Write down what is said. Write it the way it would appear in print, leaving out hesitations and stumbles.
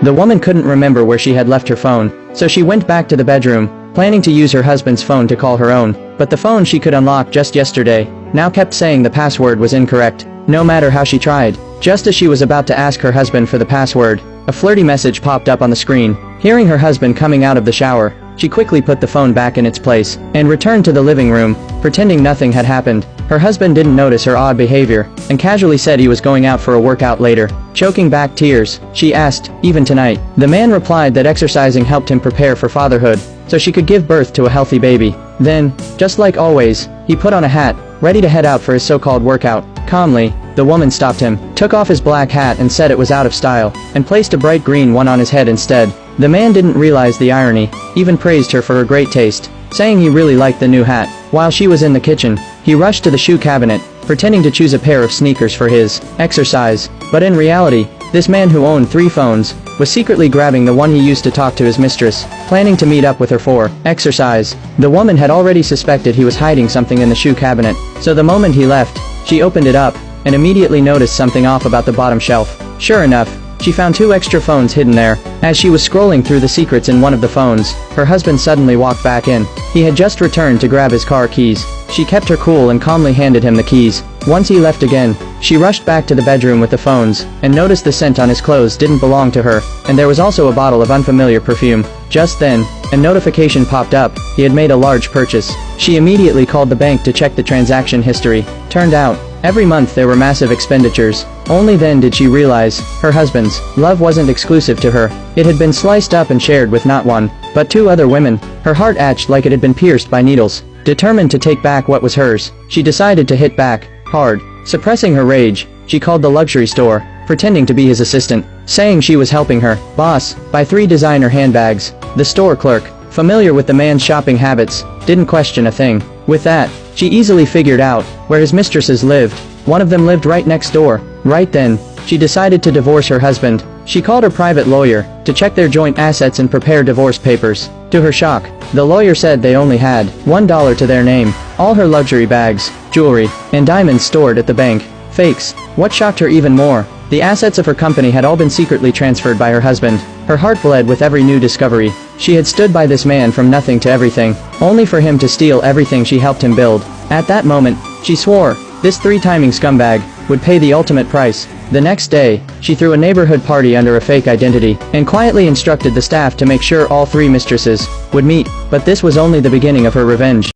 The woman couldn't remember where she had left her phone, so she went back to the bedroom, planning to use her husband's phone to call her own, but the phone she could unlock just yesterday now kept saying the password was incorrect, no matter how she tried. Just as she was about to ask her husband for the password, a flirty message popped up on the screen. Hearing her husband coming out of the shower, she quickly put the phone back in its place and returned to the living room, pretending nothing had happened. Her husband didn't notice her odd behavior and casually said he was going out for a workout later. Choking back tears, she asked, "Even tonight?" The man replied that exercising helped him prepare for fatherhood, so she could give birth to a healthy baby. Then, just like always, he put on a hat, ready to head out for his so-called workout. Calmly, the woman stopped him, took off his black hat and said it was out of style, and placed a bright green one on his head instead. The man didn't realize the irony, even praised her for her great taste, saying he really liked the new hat. While she was in the kitchen, he rushed to the shoe cabinet, pretending to choose a pair of sneakers for his exercise. But in reality, this man who owned 3 phones was secretly grabbing the one he used to talk to his mistress, planning to meet up with her for exercise. The woman had already suspected he was hiding something in the shoe cabinet, so the moment he left, she opened it up and immediately noticed something off about the bottom shelf. Sure enough, she found 2 extra phones hidden there. As she was scrolling through the secrets in one of the phones, her husband suddenly walked back in. He had just returned to grab his car keys. She kept her cool and calmly handed him the keys. Once he left again, she rushed back to the bedroom with the phones, and noticed the scent on his clothes didn't belong to her, and there was also a bottle of unfamiliar perfume. Just then, a notification popped up. He had made a large purchase. She immediately called the bank to check the transaction history. Turned out, every month there were massive expenditures. Only then did she realize, her husband's love wasn't exclusive to her. It had been sliced up and shared with not one, but 2 other women. Her heart ached like it had been pierced by needles. Determined to take back what was hers, she decided to hit back hard. Suppressing her rage, she called the luxury store, pretending to be his assistant, saying she was helping her boss buy 3 designer handbags. The store clerk, familiar with the man's shopping habits, didn't question a thing. With that, she easily figured out where his mistresses lived. One of them lived right next door. Right then, she decided to divorce her husband. She called her private lawyer to check their joint assets and prepare divorce papers. To her shock, the lawyer said they only had $1 to their name, all her luxury bags, jewelry, and diamonds stored at the bank. Fakes. What shocked her even more, the assets of her company had all been secretly transferred by her husband. Her heart bled with every new discovery. She had stood by this man from nothing to everything, only for him to steal everything she helped him build. At that moment, she swore, this 3-timing scumbag would pay the ultimate price. The next day, she threw a neighborhood party under a fake identity, and quietly instructed the staff to make sure all 3 mistresses would meet, but this was only the beginning of her revenge.